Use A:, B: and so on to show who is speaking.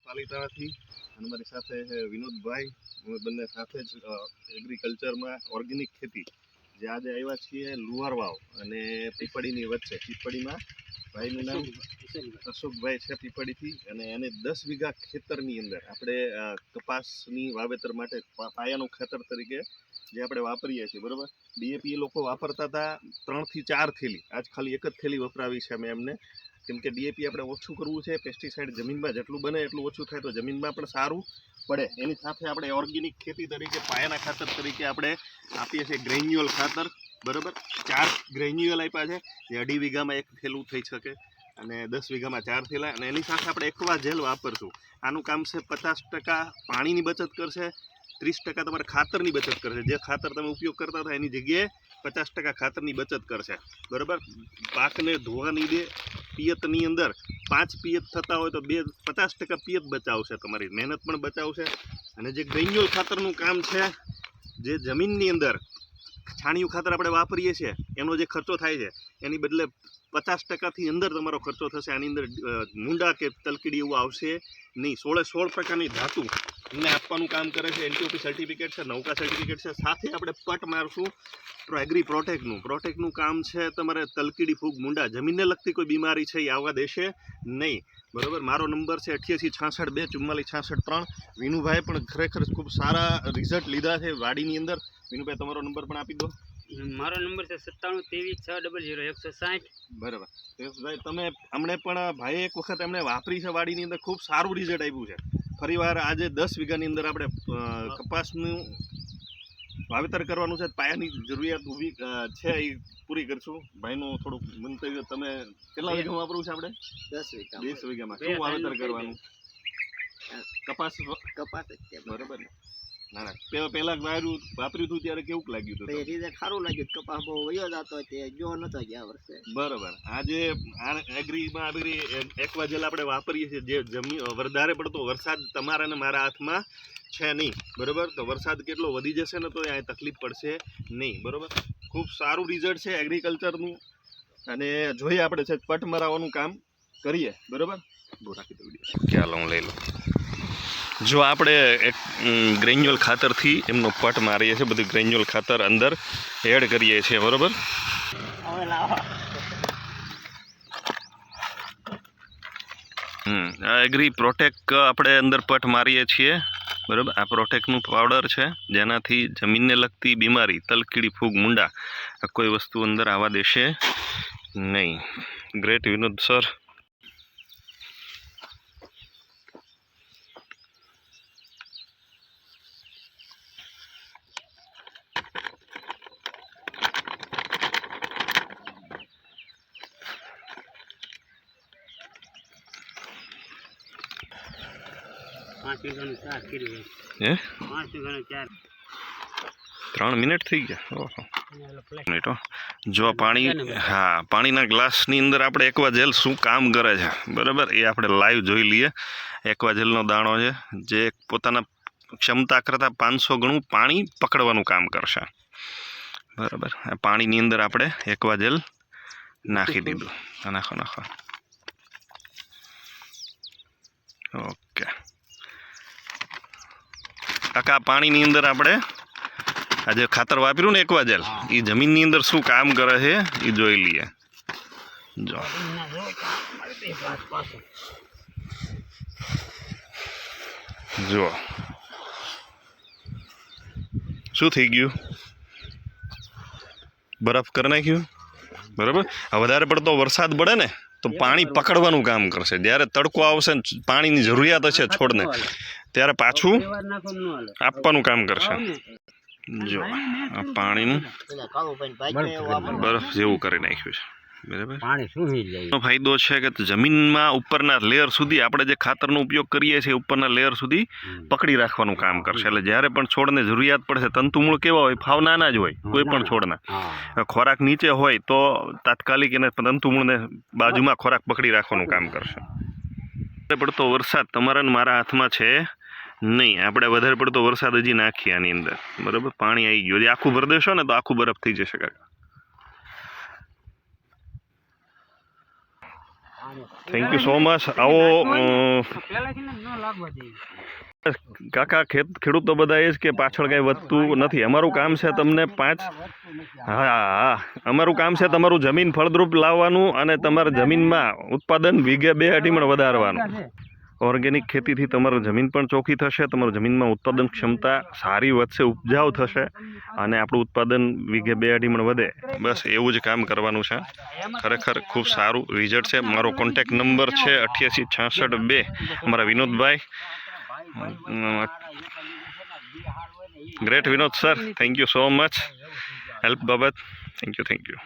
A: પાલિતાણાથી અને મારી સાથે છે વિનોદભાઈ. અમે બંને સાથે જ એગ્રીકલ્ચરમાં ઓર્ગેનિક ખેતી જે આજે આવ્યા છીએ લુહારવાવ અને પીપળીની વચ્ચે. પીપળીમાં ભાઈનું નામ અશોકભાઈ છે પીપળીથી, અને એને 10 વીઘા ખેતરની અંદર આપણે કપાસની વાવેતર માટે પાયાનું ખેતર તરીકે જે આપણે વાપરીએ છીએ, બરોબર. ડીએપી એ લોકો વાપરતા હતા 3 થી 4 થેલી, આજ ખાલી 1 જ થેલી વપરાવી છે અમે એમને, કેમ કે ડીએપી આપણે ઓછું કરવું છે. પેસ્ટિસાઇડ જમીનમાં જેટલું બને એટલું ઓછું થાય તો જમીનમાં પણ સારું પડે. એની સાથે આપણે ઓર્ગેનિક ખેતી તરીકે પાયાના ખાતર તરીકે આપણે આપીએ છીએ ગ્રેન્યુઅલ ખાતર, બરાબર. 4 ગ્રેન્યુઅલ આપ્યા છે, જે 2.5 વીઘામાં 1 થેલું થઈ શકે અને 10 વીઘામાં 4 થેલા. અને એની સાથે આપણે એક્વા જેલ વાપરશું. આનું કામ છે 50% પાણીની બચત કરશે, 30% તમારે ખાતરની બચત કરશે. જે ખાતર તમે ઉપયોગ કરતા હતા એની જગ્યાએ 50% ખાતરની બચત કરશે, બરાબર. પાકને ધોવા નહીં દે. પિયતની અંદર 5 પિયત થતા હોય તો 50% પિયત બચાવશે, તમારી મહેનત પણ બચાવશે. અને જે ગ્રેન્યુઅલ ખાતરનું કામ છે, જે જમીનની અંદર છાણિયું ખાતર આપણે વાપરીએ છીએ એનો જે ખર્ચો થાય છે એની બદલે 50%થી અંદર તમારો ખર્ચો થશે. આની અંદર મૂંડા કે તલકીડી એવું આવશે નહીં. 16 પ્રકારની ધાતુ એમને આપવાનું કામ કરે છે. એનટીઓપી સર્ટિફિકેટ છે, નૌકા સર્ટિફિકેટ છે. સાથે આપણે પટ મારશું એગ્રી પ્રોટેક્ટનું કામ છે. તમારે તલકીડી, ફૂગ, મૂંડા, જમીનને લગતી કોઈ બીમારી છે એ આવવા દેશે નહીં, બરાબર. મારો નંબર છે 8866244463. વિનુભાઈ પણ ખરેખર ખૂબ સારા રિઝલ્ટ લીધા છે વાડીની અંદર. વિનુભાઈ, તમારો નંબર પણ આપી દો.
B: મારો નંબર છે 9723600160.
A: બરાબર. ભાઈ, તમે અમને પણ ભાઈ એક વખત એમણે વાપરી છે વાડીની અંદર, ખૂબ સારું રિઝલ્ટ આવ્યું છે. ફરીવાર આજે 10 વીઘાની અંદર આપણે કપાસનું વાવેતર કરવાનું છે. પાયાની જરૂરિયાત ઊભી છે એ પૂરી કરશું. ભાઈનું થોડુંક મંતવ્ય, તમે કેટલા વીઘામાં વાપરવું છે આપણે? 10 વીઘામાં શું વાવેતર કરવાનું? કપાસ, બરાબર ને? ના, પેલા વાપર્યું હતું ત્યારે કેવું લાગ્યું હતું?
B: સારું લાગ્યું. કપાસ બહુ વયો જતો જો નતો ગયા વર્ષે,
A: બરાબર. આજે એગ્રીમાં એક્વા જેલ આપણે વાપરીએ છીએ, જે જમીન વધારે પડતો વરસાદ તમારા ને મારા હાથમાં છે નહીં, બરાબર. તો વરસાદ કેટલો વધી જશે ને તો અહીં તકલીફ પડશે નહીં, બરાબર. ખૂબ સારું રિઝલ્ટ છે એગ્રીકલ્ચરનું. અને જોઈએ આપણે છે પટ મરાવવાનું કામ કરીએ, બરાબર. બહુ રાખી દો ચાલો, હું લઈ લઉં. જો આપણે એક ગ્રેન્યુઅલ ખાતરથી એમનો પટ મારીએ છીએ, બધું ગ્રેન્યુઅલ ખાતર અંદર એડ કરીએ છીએ, બરાબર. આ એગ્રી પ્રોટેક્ટ આપણે અંદર પટ મારીએ છીએ, બરાબર. આ પ્રોટેક્ટનું પાવડર છે, જેનાથી જમીનને લગતી બીમારી, તલકીડી, ફૂગ, મૂંડા, કોઈ વસ્તુ અંદર આવવા દેશે નહીં. Great Vinod sir. હે 3 મિનિટ થઈ ગયા. ઓહો, મિનિટ. જો પાણી, હા, પાણીના ગ્લાસની અંદર આપણે એક્વા જેલ શું કામ કરે છે, બરાબર, એ આપણે લાઈવ જોઈ લઈએ. એક્વા જેલનો દાણો છે જે પોતાના ક્ષમતા કરતાં 500 ગણું પાણી પકડવાનું કામ કરશે, બરાબર. આ પાણીની અંદર આપણે એક્વા જેલ નાખી દીધું. નાખો. ઓકે. આખા પાણીની અંદર આપણે આજે ખાતર વાપર્યું ને એક્વા જેલ, એ જમીનની અંદર શું કામ કરે છે એ જોઈ લઈએ. જો શું થઈ ગયું, બરફ કરી નાખ્યું, બરાબર. વધારે પડતો વરસાદ પડે ને તો પાણી પકડવાનું કામ કરશે. જ્યારે તડકો આવશે ને પાણીની જરૂરિયાત હશે છોડને, ત્યારે પાછું આપવાનું કામ કરશે. જો આ પાણીનું બરફ જેવું કરી નાખ્યું છે, બરાબર. ફાયદો છે કે જમીનમાં ઉપરના લેયર સુધી આપણે જે ખાતરનો ઉપયોગ કરીએ છીએ ઉપરના લેયર સુધી પકડી રાખવાનું કામ કરશે. એટલે જ્યારે પણ છોડને જરૂરિયાત પડશે, તંતુમૂળ કેવા હોય, ફાવ નાના જ હોય કોઈ પણ છોડના, ખોરાક નીચે હોય તો તાત્કાલિક એને તંતુમૂળને બાજુમાં ખોરાક પકડી રાખવાનું કામ કરશે. વધારે પડતો વરસાદ તમારા ને મારા હાથમાં છે નહીં. આપણે વધારે પડતો વરસાદ હજી નાખીએ આની અંદર, બરાબર. પાણી આવી ગયું, હજી આખું ભરી દેશો ને તો આખું બરફ થઈ જશે કાકા. Thank you so much. આવો કાકા ખેડૂતો બધા એ જ કે પાછળ કાંઈ વધતું નથી. અમારું કામ છે તમને હા અમારું કામ છે તમારું જમીન ફળદ્રુપ લાવવાનું અને તમારા જમીનમાં ઉત્પાદન વીઘે 2 અઢી વધારવાનું. ઓર્ગેનિક ખેતીથી તમારી જમીન પણ ચોખ્ખી થશે, તમારી જમીનમાં ઉત્પાદન ક્ષમતા સારી વધશે, ઉપજાઉ થશે અને આપણું ઉત્પાદન વીઘે 2 અઢી વધે. બસ એવું જ કામ કરવાનું છે. ખરેખર ખૂબ સારું રિઝલ્ટ છે. મારો કોન્ટેક્ટ નંબર છે 88 66 2. અમારા Vinodbhai. Great Vinod sir, thank you so much help બાબત. Thank you.